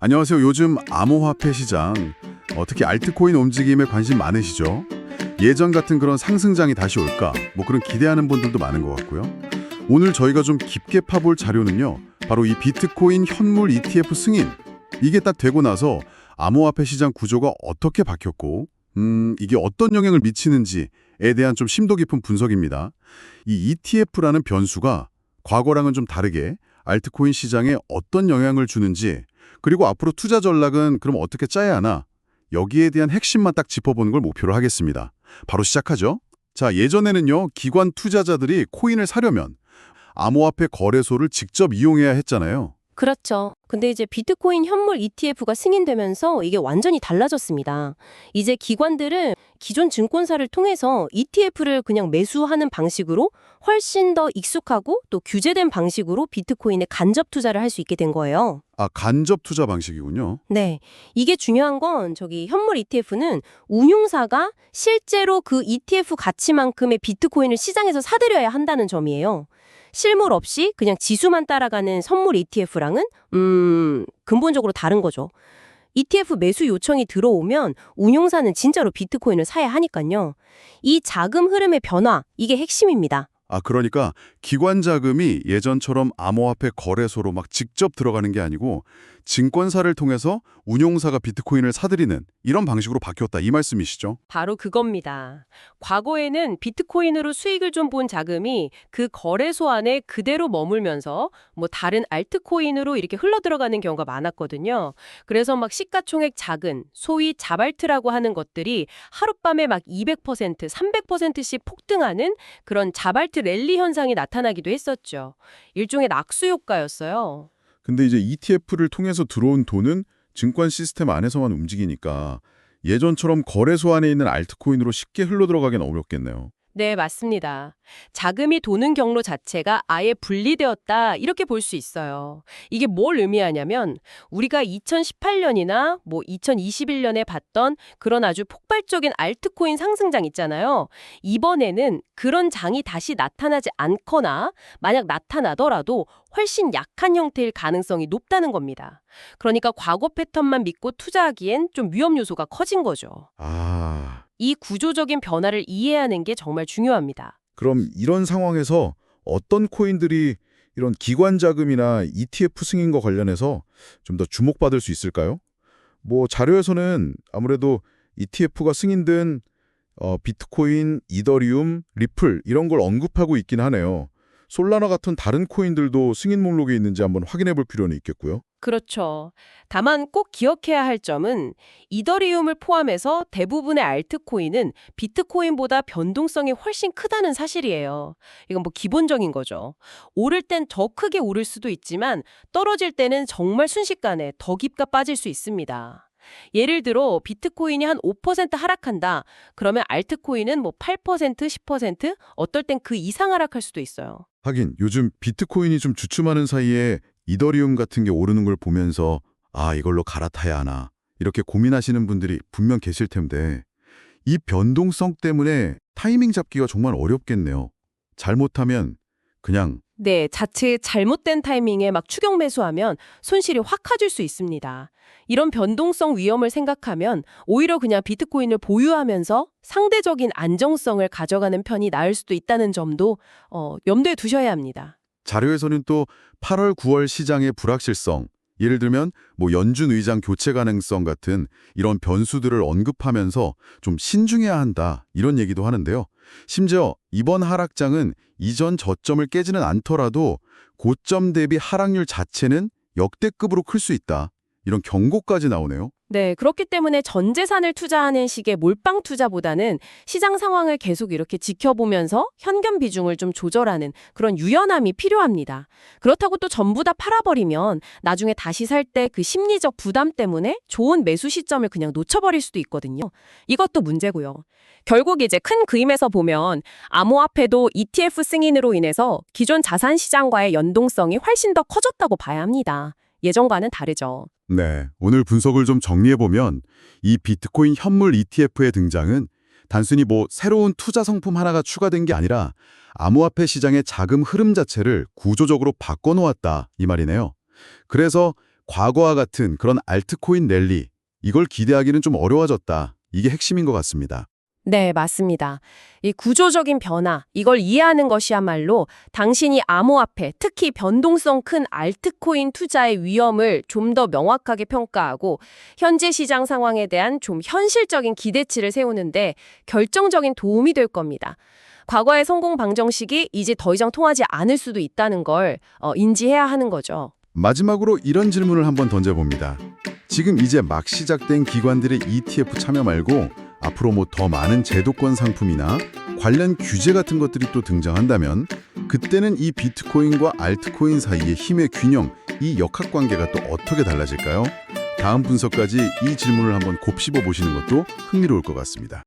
안녕하세요. 요즘 암호화폐 시장, 특히 알트코인 움직임에 관심 많으시죠? 예전 같은 그런 상승장이 다시 올까? 뭐 그런 기대하는 분들도 많은 것 같고요. 오늘 저희가 좀 깊게 파볼 자료는요. 바로 이 비트코인 현물 ETF 승인. 이게 딱 되고 나서 암호화폐 시장 구조가 어떻게 바뀌었고, 이게 어떤 영향을 미치는지에 대한 좀 심도 깊은 분석입니다. 이 ETF라는 변수가 과거랑은 좀 다르게 알트코인 시장에 어떤 영향을 주는지, 그리고 앞으로 투자 전략은 그럼 어떻게 짜야 하나? 여기에 대한 핵심만 딱 짚어보는 걸 목표로 하겠습니다. 바로 시작하죠. 자, 예전에는요, 기관 투자자들이 코인을 사려면 암호화폐 거래소를 직접 이용해야 했잖아요. 그렇죠. 근데 이제 비트코인 현물 ETF가 승인되면서 이게 완전히 달라졌습니다. 이제 기관들은 기존 증권사를 통해서 ETF를 그냥 매수하는 방식으로 훨씬 더 익숙하고 또 규제된 방식으로 비트코인에 간접 투자를 할 수 있게 된 거예요. 아, 간접 투자 방식이군요. 네. 이게 중요한 건 현물 ETF는 운용사가 실제로 그 ETF 가치만큼의 비트코인을 시장에서 사들여야 한다는 점이에요. 실물 없이 그냥 지수만 따라가는 선물 ETF랑은 근본적으로 다른 거죠. ETF 매수 요청이 들어오면 운용사는 진짜로 비트코인을 사야 하니까요. 이 자금 흐름의 변화, 이게 핵심입니다. 아, 그러니까 기관 자금이 예전처럼 암호화폐 거래소로 막 직접 들어가는 게 아니고 증권사를 통해서 운용사가 비트코인을 사들이는 이런 방식으로 바뀌었다 이 말씀이시죠? 바로 그겁니다. 과거에는 비트코인으로 수익을 좀 본 자금이 그 거래소 안에 그대로 머물면서 뭐 다른 알트코인으로 이렇게 흘러들어가는 경우가 많았거든요. 그래서 막 시가총액 작은 소위 자발트라고 하는 것들이 하룻밤에 막 200%, 300%씩 폭등하는 그런 자발트 랠리 현상이 나타나기도 했었죠. 일종의 낙수 효과였어요. 근데 이제 ETF를 통해서 들어온 돈은 증권 시스템 안에서만 움직이니까 예전처럼 거래소 안에 있는 알트코인으로 쉽게 흘러들어가긴 어렵겠네요. 네, 맞습니다. 자금이 도는 경로 자체가 아예 분리되었다, 이렇게 볼 수 있어요. 이게 뭘 의미하냐면 우리가 2018년이나 뭐 2021년에 봤던 그런 아주 폭발적인 알트코인 상승장 있잖아요. 이번에는 그런 장이 다시 나타나지 않거나 만약 나타나더라도 훨씬 약한 형태일 가능성이 높다는 겁니다. 그러니까 과거 패턴만 믿고 투자하기엔 좀 위험 요소가 커진 거죠. 아, 이 구조적인 변화를 이해하는 게 정말 중요합니다. 그럼 이런 상황에서 어떤 코인들이 이런 기관 자금이나 ETF 승인과 관련해서 좀 더 주목받을 수 있을까요? 뭐 자료에서는 아무래도 ETF가 승인된 비트코인, 이더리움, 리플 이런 걸 언급하고 있긴 하네요. 솔라나 같은 다른 코인들도 승인 목록에 있는지 한번 확인해 볼 필요는 있겠고요. 그렇죠. 다만 꼭 기억해야 할 점은 이더리움을 포함해서 대부분의 알트코인은 비트코인보다 변동성이 훨씬 크다는 사실이에요. 이건 뭐 기본적인 거죠. 오를 땐 더 크게 오를 수도 있지만 떨어질 때는 정말 순식간에 더 깊게 빠질 수 있습니다. 예를 들어 비트코인이 한 5% 하락한다. 그러면 알트코인은 뭐 8%, 10%, 어떨 땐 그 이상 하락할 수도 있어요. 하긴 요즘 비트코인이 좀 주춤하는 사이에 이더리움 같은 게 오르는 걸 보면서 아, 이걸로 갈아타야 하나 이렇게 고민하시는 분들이 분명 계실 텐데 이 변동성 때문에 타이밍 잡기가 정말 어렵겠네요. 잘못하면 그냥 네, 자칫 잘못된 타이밍에 막 추격 매수하면 손실이 확 커질 수 있습니다. 이런 변동성 위험을 생각하면 오히려 그냥 비트코인을 보유하면서 상대적인 안정성을 가져가는 편이 나을 수도 있다는 점도 염두에 두셔야 합니다. 자료에서는 또 8월, 9월 시장의 불확실성, 예를 들면 뭐 연준 의장 교체 가능성 같은 이런 변수들을 언급하면서 좀 신중해야 한다 이런 얘기도 하는데요. 심지어 이번 하락장은 이전 저점을 깨지는 않더라도 고점 대비 하락률 자체는 역대급으로 클 수 있다. 이런 경고까지 나오네요. 네, 그렇기 때문에 전 재산을 투자하는 식의 몰빵 투자보다는 시장 상황을 계속 이렇게 지켜보면서 현금 비중을 좀 조절하는 그런 유연함이 필요합니다. 그렇다고 또 전부 다 팔아버리면 나중에 다시 살 때 그 심리적 부담 때문에 좋은 매수 시점을 그냥 놓쳐버릴 수도 있거든요. 이것도 문제고요. 결국 이제 큰 그림에서 보면 암호화폐도 ETF 승인으로 인해서 기존 자산 시장과의 연동성이 훨씬 더 커졌다고 봐야 합니다. 예전과는 다르죠. 네, 오늘 분석을 좀 정리해보면 이 비트코인 현물 ETF의 등장은 단순히 뭐 새로운 투자 상품 하나가 추가된 게 아니라 암호화폐 시장의 자금 흐름 자체를 구조적으로 바꿔놓았다 이 말이네요. 그래서 과거와 같은 그런 알트코인 랠리, 이걸 기대하기는 좀 어려워졌다. 이게 핵심인 것 같습니다. 네, 맞습니다. 이 구조적인 변화, 이걸 이해하는 것이야말로 당신이 암호화폐, 특히 변동성 큰 알트코인 투자의 위험을 좀 더 명확하게 평가하고 현재 시장 상황에 대한 좀 현실적인 기대치를 세우는데 결정적인 도움이 될 겁니다. 과거의 성공 방정식이 이제 더 이상 통하지 않을 수도 있다는 걸 인지해야 하는 거죠. 마지막으로 이런 질문을 한번 던져봅니다. 지금 이제 막 시작된 기관들의 ETF 참여 말고 앞으로 뭐 더 많은 제도권 상품이나 관련 규제 같은 것들이 또 등장한다면 그때는 이 비트코인과 알트코인 사이의 힘의 균형, 이 역학관계가 또 어떻게 달라질까요? 다음 분석까지 이 질문을 한번 곱씹어 보시는 것도 흥미로울 것 같습니다.